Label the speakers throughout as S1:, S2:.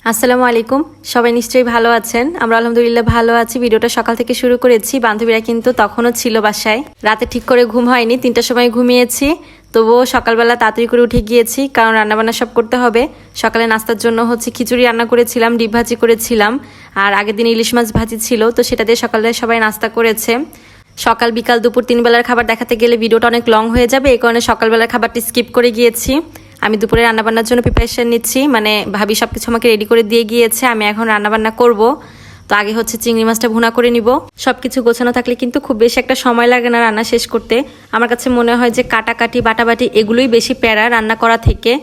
S1: আসসালামু আলাইকুম। সবাই নিশ্চয়ই ভালো আছেন। আমরা আলহামদুলিল্লাহ ভালো আছি। ভিডিওটা সকাল থেকে শুরু করেছি। বান্ধবীরা কিন্তু তখনও ছিল বাসায়। রাতে ঠিক করে ঘুম হয়নি, 3টার সময় ঘুমিয়েছি। তবুও সকালবেলা তাড়াতাড়ি করে উঠে গিয়েছি, কারণ রান্নাবান্না সব করতে হবে। সকালে নাস্তার জন্য খিচুড়ি রান্না করেছিলাম, ডিম ভাজি করেছিলাম, আর আগের দিন ইলিশ মাছ ভাজি ছিল, তো সেটা দিয়ে সকালে সবাই নাস্তা করেছে। সকাল বিকাল দুপুর 3 বেলার খাবার দেখাতে গেলে ভিডিওটা অনেক লং হয়ে যাবে, এই কারণে সকালবেলার খাবারটি স্কিপ করে গিয়েছি। আমি দুপুরে রান্নাবান্নার জন্য প্রিপারেশন নিচ্ছি, মানে ভাবি সব কিছু আমাকে রেডি করে দিয়ে গিয়েছে। আমি এখন রান্নাবান্না করব। তো আগে চিংড়ি মাছটা ভুনা করে নিব। সব কিছু গোছানো থাকলে কিন্তু খুব বেশি একটা সময় লাগে না রান্না শেষ করতে। আমার কাছে মনে হয় যে কাটাকাটি বাটাবাটি এগুলোই বেশি প্যারা রান্না করা থেকে।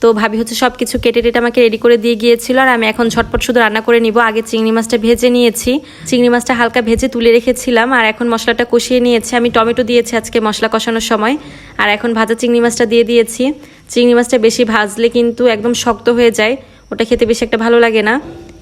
S1: তো ভাবি সব কিছু কেটে টেটে আমাকে রেডি করে দিয়ে গিয়েছিল, আর আমি এখন ঝটপট শুধু রান্না করে নিব। আগে চিংড়ি মাছটা ভেজে নিয়েছি, চিংড়ি মাছটা হালকা ভেজে তুলে রেখেছিলাম, আর এখন মশলাটা কষিয়ে নিয়েছি। আমি টমেটো দিয়েছি আজকে মশলা কষানোর সময়, আর এখন ভাজা চিংড়ি মাছটা দিয়ে দিয়েছি। চিংড়ি মাছটা বেশি ভাজলে কিন্তু একদম শক্ত হয়ে যায়, ওটা খেতে বেশি একটা ভালো লাগে না।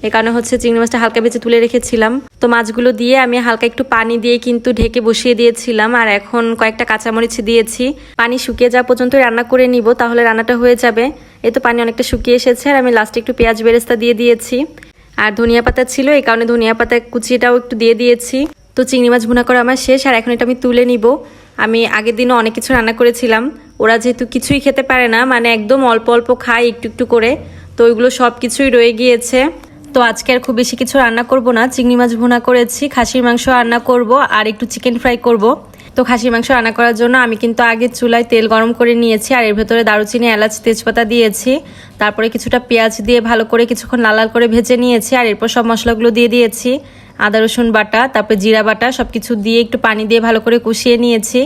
S1: এই কারণে চিংড়ি মাছটা হালকা ভেজে তুলে রেখেছিলাম। তো মাছগুলো দিয়ে আমি হালকা একটু পানি দিয়ে কিন্তু ঢেকে বসিয়ে দিয়েছিলাম, আর এখন কয়েকটা কাঁচামরিচ দিয়েছি। পানি শুকিয়ে যাওয়া পর্যন্ত রান্না করে নিব, তাহলে রান্নাটা হয়ে যাবে। এই তো পানি অনেকটা শুকিয়ে এসেছে, আর আমি লাস্টে একটু পেঁয়াজ বেরেস্তা দিয়ে দিয়েছি। আর ধনিয়া পাতা ছিল, এই কারণে ধনিয়া পাতা কুচিটাও একটু দিয়ে দিয়েছি। তো চিংড়ি মাছ ভুনা করা আমার শেষ, আর এখন এটা আমি তুলে নিব। আমি আগের দিনও অনেক কিছু রান্না করেছিলাম। ওরা যেহেতু কিছুই খেতে পারে না, মানে একদম অল্প অল্প খায় একটু একটু করে, তো ওইগুলো সব কিছুই রয়ে গিয়েছে। তো আজকে আর খুব বেশি কিছু রান্না করব না। চিংড়ি মাছ ভুনা করেছি, খাসির মাংস রান্না করব, আর একটু চিকেন ফ্রাই করব। তো খাসির মাংস রান্না করার জন্য আমি কিন্তু আগে চুলায় তেল গরম করে নিয়েছি, আর এর ভেতরে দারুচিনি, এলাচ, তেজপাতা দিয়েছি। তারপরে কিছুটা পেঁয়াজ দিয়ে ভালো করে কিছুক্ষণ লাল লাল করে ভেজে নিয়েছি, আর এরপর সব মশলাগুলো দিয়ে দিয়েছি। আদা রসুন বাটা, তারপরে জিরা বাটা, সব কিছু দিয়ে একটু পানি দিয়ে ভালো করে কষিয়ে নিয়েছি।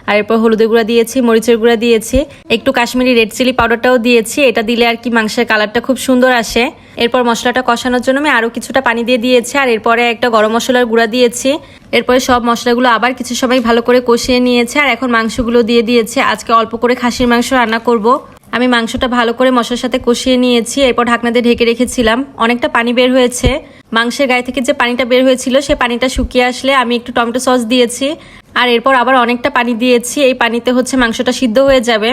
S1: আর এরপর হলুদের গুঁড়া দিয়েছি, মরিচের গুঁড়া দিয়েছি, একটু কাশ্মীরি রেড চিলি পাউডারটাও দিয়েছি। এটা দিলে আর কি মাংসের কালারটা খুব সুন্দর আসে। এরপর মশলাটা কষানোর জন্য আমি আরও কিছুটা পানি দিয়ে দিয়েছি, আর এরপরে একটা গরম মশলার গুঁড়া দিয়েছি। এরপরে সব মশলাগুলো আবার কিছু সময় ভালো করে কষিয়ে নিয়েছে, আর এখন মাংসগুলো দিয়ে দিয়েছে। আজকে অল্প করে খাসির মাংস রান্না করব। আমি মাংসটা ভালো করে মশলার সাথে কষিয়ে নিয়েছি, এরপর ঢাকনা দিয়ে ঢেকে রেখেছিলাম। অনেকটা পানি বের হয়েছে, মাংসের গায়ে থেকে যে পানিটা বের হয়েছিল সে পানিটা শুকিয়ে আসলে আমি একটু টমেটো সস দিয়েছি, আর এরপর আবার অনেকটা পানি দিয়েছি। এই পানিতে মাংসটা সিদ্ধ হয়ে যাবে।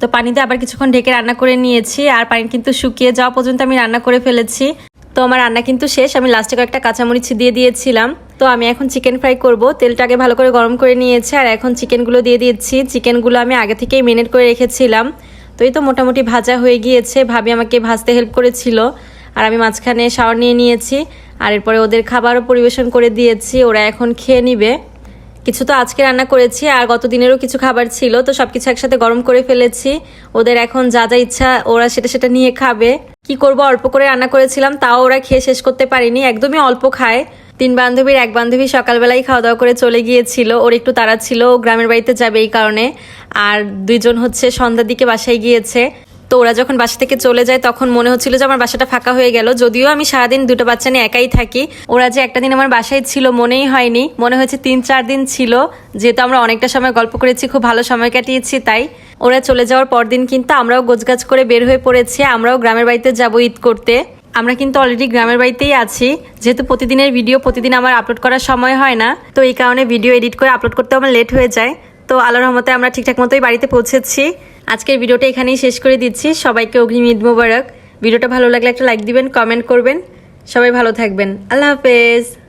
S1: তো পানিতে আবার কিছুক্ষণ ঢেকে রান্না করে নিয়েছি, আর পানি কিন্তু শুকিয়ে যাওয়া পর্যন্ত আমি রান্না করে ফেলেছি। তো আমার রান্না কিন্তু শেষ। আমি লাস্টে কয়েকটা কাঁচামরিচ দিয়ে দিয়েছিলাম। তো আমি এখন চিকেন ফ্রাই করব। তেলটা আগে ভালো করে গরম করে নিয়েছি, আর এখন চিকেনগুলো দিয়ে দিচ্ছি। চিকেনগুলো আমি আগে থেকেই মেরিনেট করে রেখেছিলাম। তো এই তো মোটামুটি ভাজা হয়ে গিয়েছে। ভাবি আমাকে ভাজতে হেল্প করেছিল, আর আমি মাঝখানে শাওয়ার নিয়ে নিয়েছি, আর এরপরে ওদের খাবারও পরিবেশন করে দিয়েছি। ওরা এখন খেয়ে নিবে। কিছু তো আজকে রান্না করেছি, আর গত দিনেরও কিছু খাবার ছিল, তো সবকিছু একসাথে গরম করে ফেলেছি। ওদের এখন যা যা ইচ্ছা ওরা সেটা নিয়ে খাবে। কি করব, অল্প করে রান্না করেছিলাম, তাও ওরা খেয়ে শেষ করতে পারিনি, একদমই অল্প খায়। 3 বান্ধবীর এক বান্ধবী সকালবেলায় খাওয়া দাওয়া করে চলে গিয়েছিল, ওর একটু তাড়া ছিল, ও গ্রামের বাড়িতে যাবে এই কারণে। আর 2 জন সন্ধ্যার দিকে বাসায় গিয়েছে। তো ওরা যখন বাসা থেকে চলে যায় তখন মনে হচ্ছিল যে আমার বাসাটা ফাঁকা হয়ে গেল, যদিও আমি সারাদিন 2টা বাচ্চা নিয়ে একাই থাকি। ওরা যে একটা দিন আমার বাসায় ছিল মনেই হয়নি, মনে হয়েছে 3-4 দিন ছিল, যেহেতু আমরা অনেকটা সময় গল্প করেছি, খুব ভালো সময় কাটিয়েছি। তাই ওরা চলে যাওয়ার পরদিন কিন্তু আমরাও গোছগাছ করে বের হয়ে পড়েছি। আমরাও গ্রামের বাড়িতে যাব ঈদ করতে। আমরা কিন্তু অলরেডি গ্রামের বাড়িতেই আছি, যেহেতু প্রতিদিনের ভিডিও প্রতিদিন আমার আপলোড করার সময় হয় না, তো এই কারণে ভিডিও এডিট করে আপলোড করতে আমার লেট হয়ে যায়। তো আল্লাহর রহমতে আমরা ঠিকঠাক মতোই বাড়িতে পৌঁছেছি। আজকের ভিডিওটা এখানেই শেষ করে দিচ্ছি। সবাইকে অগ্রিম ঈদ মোবারক। ভিডিওটা ভালো লাগলে একটা লাইক দিবেন, কমেন্ট করবেন। সবাই ভালো থাকবেন। আল্লাহ হাফেজ।